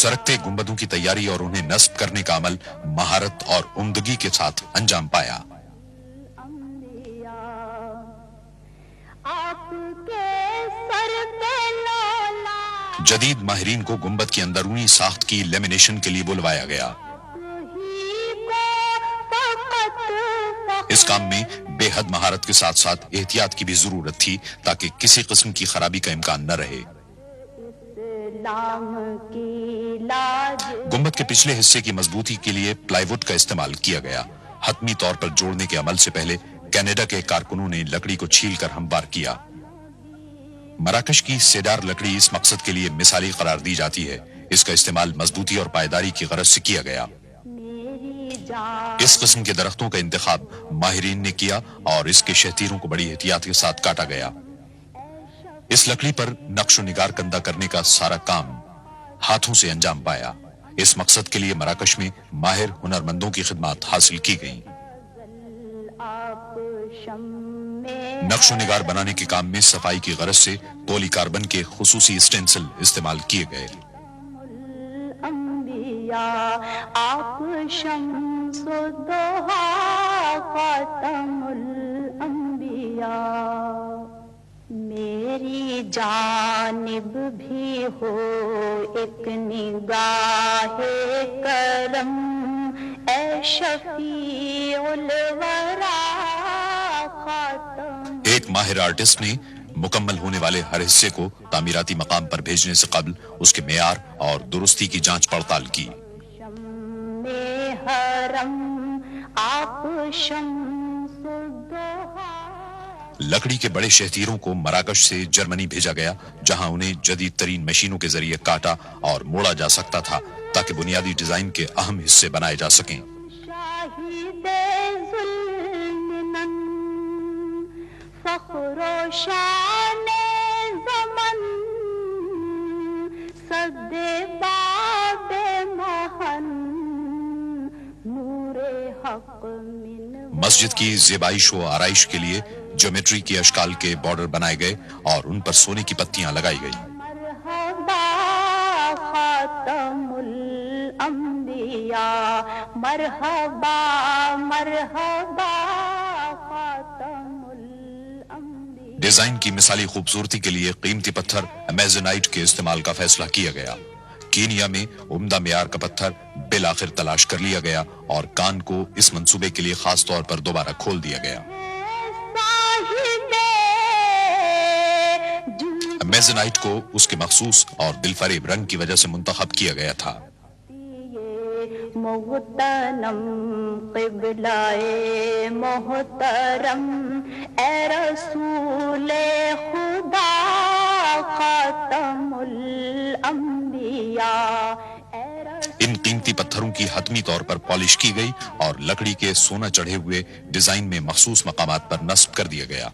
सरकते गुंबदों की तैयारी और उन्हें नस्ब करने का अमल महारत और उम्दगी के साथ अंजाम पाया। जदीद माहिरीन को गुंबद की अंदरूनी साख्त की लेमिनेशन के लिए बुलवाया गया। इस काम में बेहद महारत के साथ साथ एहतियात की भी जरूरत थी ताकि किसी किस्म की खराबी का इम्कान न रहे। गुंबद के पिछले हिस्से की मजबूती के लिए प्लाईवुड का इस्तेमाल किया गया। हतमी तौर पर जोड़ने के अमल से पहले कनाडा के कारकुनों ने लकड़ी को छीलकर हमवार किया। मराकश की सेडार लकड़ी इस मकसद के लिए मिसाली करार दी जाती है। इसका इस्तेमाल मजबूती और पायदारी की गरज से किया गया। इस किस्म के दरख्तों का इंतखाब माहिरीन ने किया और इसके शहतीरों को बड़ी एहतियात के साथ काटा गया। इस लकड़ी पर नक्श निगार कंदा करने का सारा काम हाथों से अंजाम पाया। इस मकसद के लिए मराकश में माहिर हुनरमंदों की खिदमत हासिल की गई। नक्श निगार बनाने के काम में सफाई की गरज से पॉली कार्बन के खुसूसी स्टेंसिल इस्तेमाल किए गए। आप शम्सुद्दोहा खातमुल अंबिया, मेरी जानिब भी हो एक निगाहे करम, ए शफीउल वरा खातम। एक माहिर आर्टिस्ट ने मुकम्मल होने वाले हर हिस्से को तामीराती मकाम पर भेजने से कबल उसके मेयार और दुरुस्ती की जांच पड़ताल की। लकड़ी के बड़े शहतीरों को मराकश से जर्मनी भेजा गया, जहां उन्हें जदीद तरीन मशीनों के जरिए काटा और मोड़ा जा सकता था ताकि बुनियादी डिजाइन के अहम हिस्से बनाए जा सकें। मस्जिद की ज़ेबाइश व आराइश के लिए ज्योमेट्री की अशकाल के बॉर्डर बनाए गए और उन पर सोने की पत्तियां लगाई गई। डिजाइन की मिसाली खूबसूरती के लिए कीमती पत्थर अमेज़ोनाइट के इस्तेमाल का फैसला किया गया। कीनिया में उम्दा मेयार का पत्थर बिल आखिर तलाश कर लिया गया और कान को इस मंसूबे के लिए खास तौर पर दोबारा खोल दिया गया। अमेज़ोनाइट को उसके मखसूस और दिलफरेब रंग की वजह से मुंतखब किया गया था। मोहतरम क़िबलाए मोहतरम ए रसूले खुदा खातमुल अंबिया। इन कीमती पत्थरों की हतमी तौर पर पॉलिश की गई और लकड़ी के सोना चढ़े हुए डिजाइन में मखसूस मकामात पर नस्ब कर दिया गया।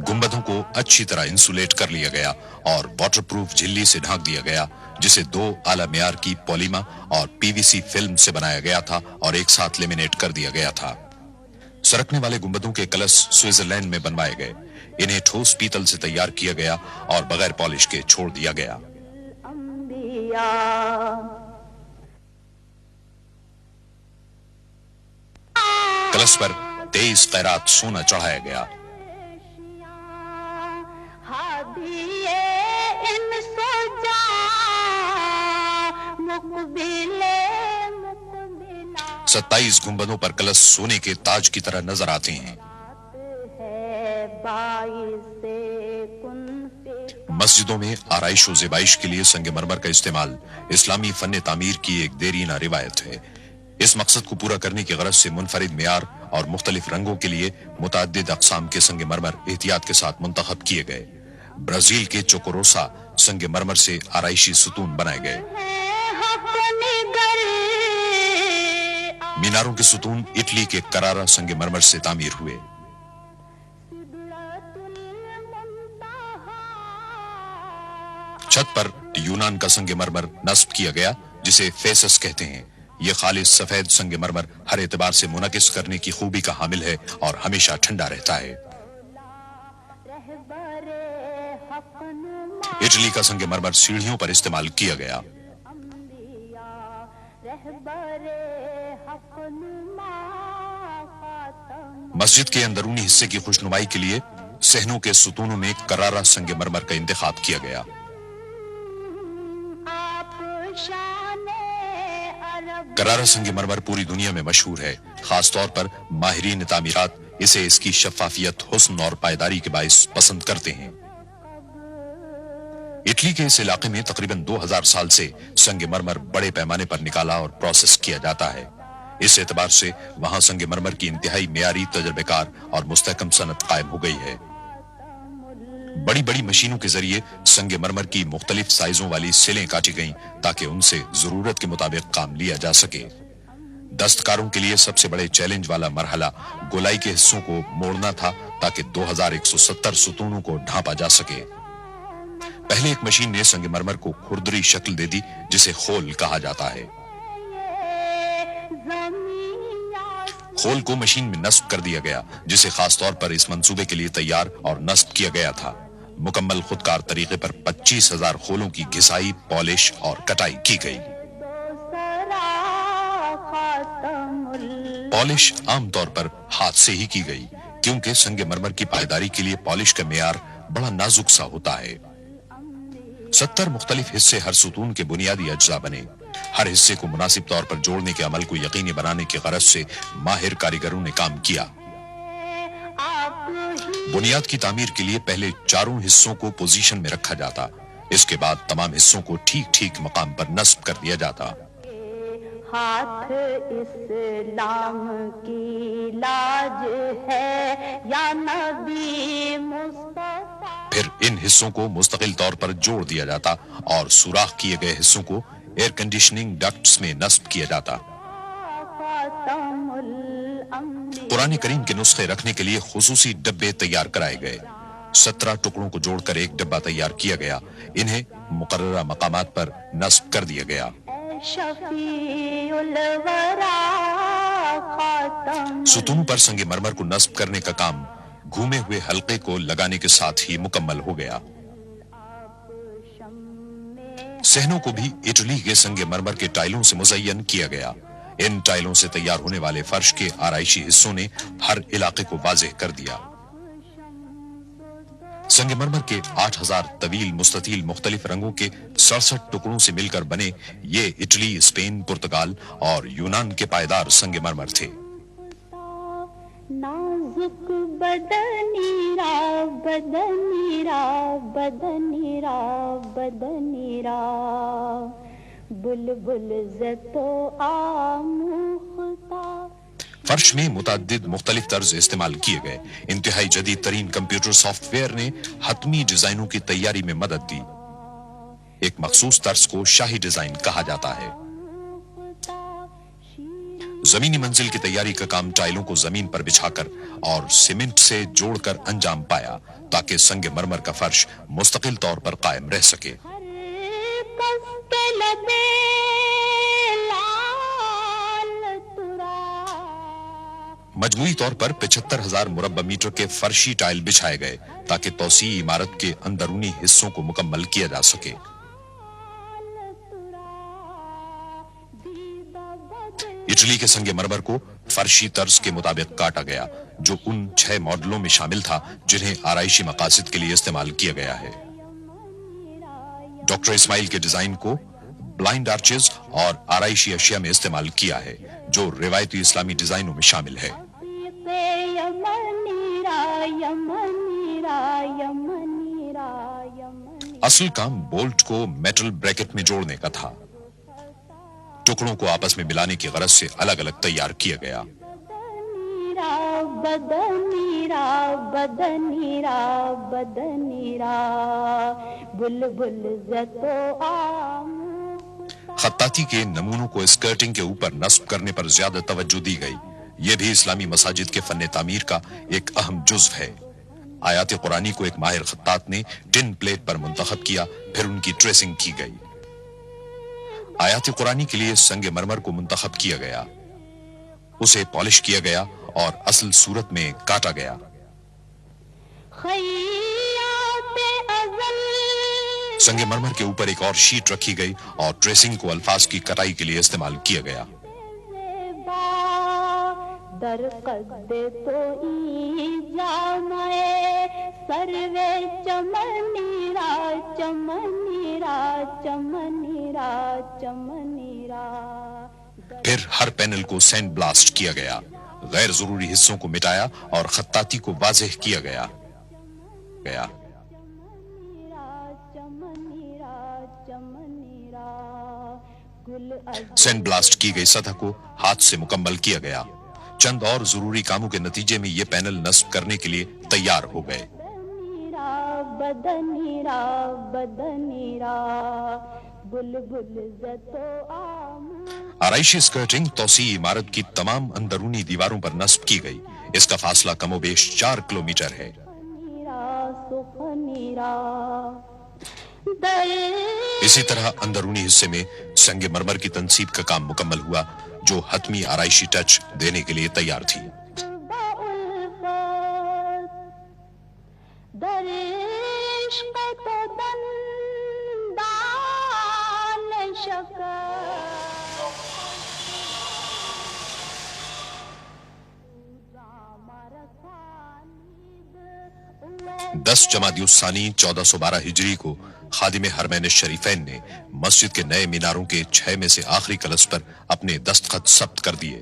गुंबदों को अच्छी तरह इंसुलेट कर लिया गया और वाटरप्रूफ झिल्ली से ढक दिया गया, जिसे 2 आला मेयार की पॉलीमा और पीवीसी फिल्म से बनाया गया था और एक साथ लेमिनेट कर दिया गया था। सरकने वाले गुंबदों के कलश स्विट्जरलैंड में बनवाए गए। इन्हें ठोस पीतल से तैयार किया गया और बगैर पॉलिश के छोड़ दिया गया। कलश पर 23 कैरात सोना चढ़ाया गया। सत्ताईस गुंबदों पर कलश सोने के ताज की तरह नजर आते हैं। मस्जिदों में आराइश व ज़ेबाइश के लिए संगमरमर का इस्तेमाल इस्लामी फन तामीर की एक देरीना रिवायत है। इस मकसद को पूरा करने की गरज से मुनफरिद मेयार और मुख्तलिफ रंगों के लिए मुतअद्दिद अक़साम के संगमरमर एहतियात के साथ मुंतखब किए गए। ब्राजील के चोकोरोसा संगमरमर से आराइशी सुतून बनाए गए। मीनारों के सुतून इटली के करारा संगमरमर से तामीर हुए। چھت پر یونان کا سنگ مرمر نصب کیا گیا جسے فیسس کہتے ہیں. یہ خالص سفید سنگ مرمر ہر اعتبار سے منعکس کرنے کی خوبی کا حامل ہے اور ہمیشہ ٹھنڈا رہتا ہے. اٹلی کا سنگ مرمر سیڑھیوں پر استعمال کیا گیا. مسجد کے اندرونی حصے کی خوشنمائی کے لیے صحنوں کے ستونوں میں کرارا سنگ مرمر کا انتخاب کیا گیا. کرارا سنگ مرمر پوری دنیا میں مشہور ہے. خاص طور پر ماہرین تعمیرات اسے اس کی شفافیت، حسن اور پائیداری کے باعث پسند کرتے ہیں. اٹلی کے اس علاقے میں تقریباً 2000 سال سے سنگ مرمر بڑے پیمانے پر نکالا اور پروسیس کیا جاتا ہے. اس اعتبار سے وہاں سنگ مرمر کی انتہائی معیاری، تجربہ کار اور مستحکم صنعت قائم ہو گئی ہے. بڑی بڑی مشینوں کے ذریعے سنگ مرمر کی مختلف سائزوں والی سلیں کاٹی گئیں تاکہ ان سے ضرورت کے مطابق کام لیا جا سکے. دستکاروں کے لیے سب سے بڑے چیلنج والا مرحلہ گولائی کے حصوں کو موڑنا تھا تاکہ 2170 ستونوں کو ڈھانپا جا سکے. پہلے ایک مشین نے سنگ مرمر کو کھردری شکل دے دی جسے خول کہا جاتا ہے. خول کو مشین میں نصب کر دیا گیا جسے خاص طور پر اس منصوبے کے لیے تیار اور نصب کیا گیا تھا. مکمل خودکار طریقے پر 25,000 خولوں کی گھسائی، پالش اور کٹائی کی گئی. پالش عام طور پر ہاتھ سے ہی کی گئی کیونکہ سنگ مرمر کی پائیداری کے لیے پالش کا معیار بڑا نازک سا ہوتا ہے. 70 مختلف حصے ہر ستون کے بنیادی اجزاء بنے. ہر حصے کو مناسب طور پر جوڑنے کے عمل کو یقینی بنانے کی غرض سے ماہر کاریگروں نے کام کیا. بنیاد کی تعمیر کے لیے پہلے چاروں حصوں کو پوزیشن میں رکھا جاتا. اس کے بعد تمام حصوں کو ٹھیک ٹھیک مقام پر نصب کر دیا جاتا. ہاتھ اسلام کی لاج ہے یا نبی مصطفیٰ. پھر ان حصوں کو مستقل طور پر جوڑ دیا جاتا اور سوراخ کیے گئے حصوں کو ایئر کنڈیشننگ ڈکٹس میں نصب کیا جاتا. قرآن کریم کے نسخے رکھنے کے لیے خصوصی ڈبے تیار کرائے گئے. 17 ٹکڑوں کو جوڑ کر ایک ڈبہ تیار کیا گیا. انہیں مقررہ مقامات پر نصب کر دیا گیا. ستونوں پر سنگ مرمر کو نصب کرنے کا کام گھومے ہوئے حلقے کو لگانے کے ساتھ ہی مکمل ہو گیا. صحنوں کو بھی اٹلی کے سنگ مرمر کے ٹائلوں سے مزین کیا گیا. ان ٹائلوں سے تیار ہونے والے فرش کے آرائشی حصوں نے ہر علاقے کو واضح کر دیا. سنگ مرمر کے 8000 طویل مستطیل مختلف رنگوں کے 67 ٹکڑوں سے مل کر بنے یہ اٹلی، اسپین، پرتگال اور یونان کے پائیدار سنگ مرمر تھے. نازک بدنیرا بدنیرا بدنیرا بدنیرا بلبل زتو آموختا. فرش میں متعدد مختلف طرز استعمال کیے گئے. انتہائی جدید ترین کمپیوٹر سافٹ ویئر نے حتمی ڈیزائنوں کی تیاری میں مدد دی. ایک مخصوص طرز کو شاہی ڈیزائن کہا جاتا ہے. زمینی منزل کی تیاری کا کام ٹائلوں کو زمین پر بچھا کر اور سیمنٹ سے جوڑ کر انجام پایا تاکہ سنگ مرمر کا فرش مستقل طور پر قائم رہ سکے. مجموعی طور پر 75,000 مربع میٹر کے فرشی ٹائل بچھائے گئے تاکہ توسیعی عمارت کے اندرونی حصوں کو مکمل کیا جا سکے. اٹلی کے سنگ مرمر کو فرشی طرز کے مطابق کاٹا گیا جو ان 6 ماڈلوں میں شامل تھا جنہیں آرائشی مقاصد کے لیے استعمال کیا گیا ہے. ڈاکٹر اسماعیل کے ڈیزائن کو بلائنڈ آرچز اور آرائشی اشیاء میں استعمال کیا ہے جو روایتی اسلامی ڈیزائنوں میں شامل ہے. اصل کام بولٹ کو میٹل بریکٹ میں جوڑنے کا تھا. ٹکڑوں کو آپس میں ملانے کی غرض سے الگ الگ تیار کیا گیا. خطاطی کے نمونوں کو اسکرٹنگ کے اوپر نصب کرنے پر زیادہ توجہ دی گئی. یہ بھی اسلامی مساجد کے فن تعمیر کا ایک اہم جزو ہے. आयात कुरानी को एक माहिर खत्तात ने टिन प्लेट पर मुंतखब किया, फिर उनकी ट्रेसिंग की गई। आयात कुरानी के लिए संगे मरमर को मुंतखब किया गया, उसे पॉलिश किया गया और असल सूरत में काटा गया। संगे मरमर के ऊपर एक और शीट रखी गई और ट्रेसिंग को अल्फाज की कटाई के लिए इस्तेमाल किया गया। फिर हर पैनल को सैंड ब्लास्ट किया गया, गैर जरूरी हिस्सों को मिटाया और खत्ताती को वाज़ेह किया गया। सैंड ब्लास्ट की गई सतह को हाथ से मुकम्मल किया गया। चंद और जरूरी कामों के नतीजे में ये पैनल नस्ब करने के लिए तैयार हो गए। आराइशी स्कर्टिंग तौसी इमारत की तमाम अंदरूनी दीवारों पर नस्ब की गई। इसका फासला कमोबेश 4 किलोमीटर है। इसी तरह अंदरूनी हिस्से में संगे मरमर की तनसीब का काम मुकम्मल हुआ, जो हतमी आराइशी टच देने के लिए तैयार थी। दस जमादियुस्सानी 1412 हिजरी को खादिम हरमैन शरीफैन ने मस्जिद के नए मीनारों के 6 में से आखिरी कलश पर अपने दस्तखत सब्त कर दिए।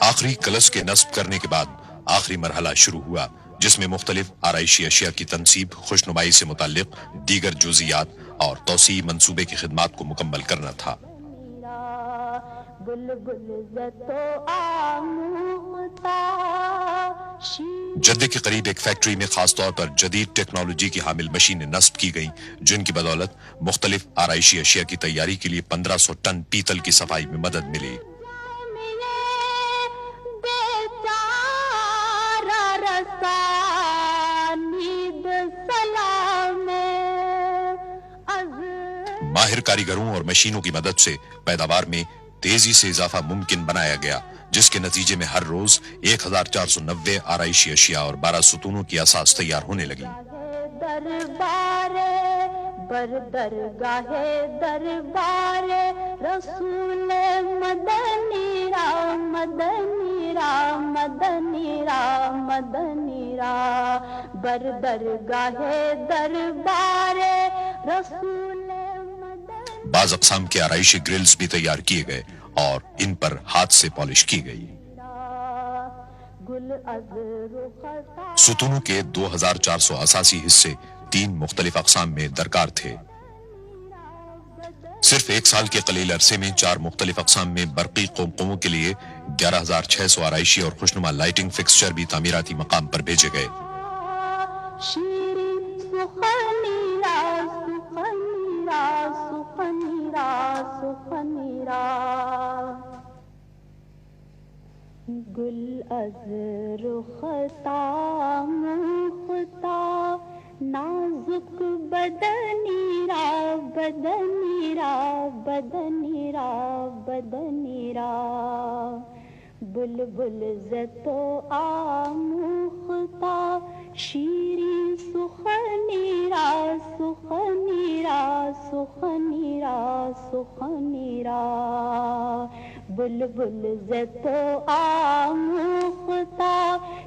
आखिरी कलश के नस्ब करने के बाद आखिरी मरहला शुरू हुआ, जिसमें मुख्तलिफ आराइशी अशिया की तनसीब, खुशनुमाई से मुताल्लिक दीगर जुजियात और तौसी मंसूबे की खिदमात को मुकम्मल करना था। जद्दे के करीब एक फैक्ट्री में खास तौर पर जदीद टेक्नोलॉजी की हामिल मशीनें नस्ब की गईं, जिनकी बदौलत मुख्तलिफ आराइशी अशिया की तैयारी के लिए 1500 टन पीतल की सफाई में मदद मिली। माहिर कारीगरों और मशीनों की मदद से पैदावार में तेजी से इजाफा मुमकिन बनाया गया, जिसके नतीजे में हर रोज 1490 आराइशी अशिया और 12 सुतूनों की असास तैयार होने लगी। बाज अक़साम के आराइशी ग्रिल्स भी तैयार किए गए और इन पर हाथ से पॉलिश की गई। सुतूनों के 2400 असासी हिस्से 3 मुख्तलिफ अक़साम में दरकार थे। सिर्फ एक साल के कलील अरसे में 4 मुख्तलिफ अक़साम में बरक़ी क़ुमक़ुमों के लिए 11600 आराइशी और खुशनुमा लाइटिंग फिक्सचर भी तामीराती मकाम पर भेजे गए। गुल अज़ रुख़ता मुख़्ता नाजुक बदनीरा बदनीरा बदनीरा बदनीरा बुलबुल ज़तो आमुख़्ता शीरी सुख़नीरा सुख़नीरा सुख़नीरा सुख़नीरा बुलबुल ज़तो आमुख़्ता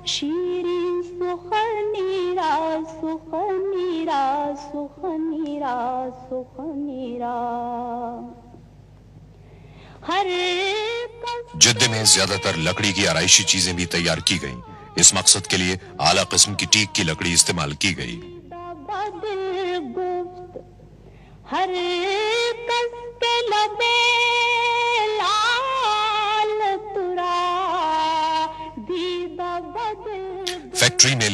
शीरी सुख़नीरा सुख़नीरा सुख़नीरा सुख़नीरा। हर जद्दे में ज्यादातर लकड़ी की आराइशी चीजें भी तैयार की गईं। इस मकसद के लिए आला किस्म की टीक की लकड़ी इस्तेमाल की गई। हर कस के लबे लाल तुरा दीदा बदल फैक्ट्री में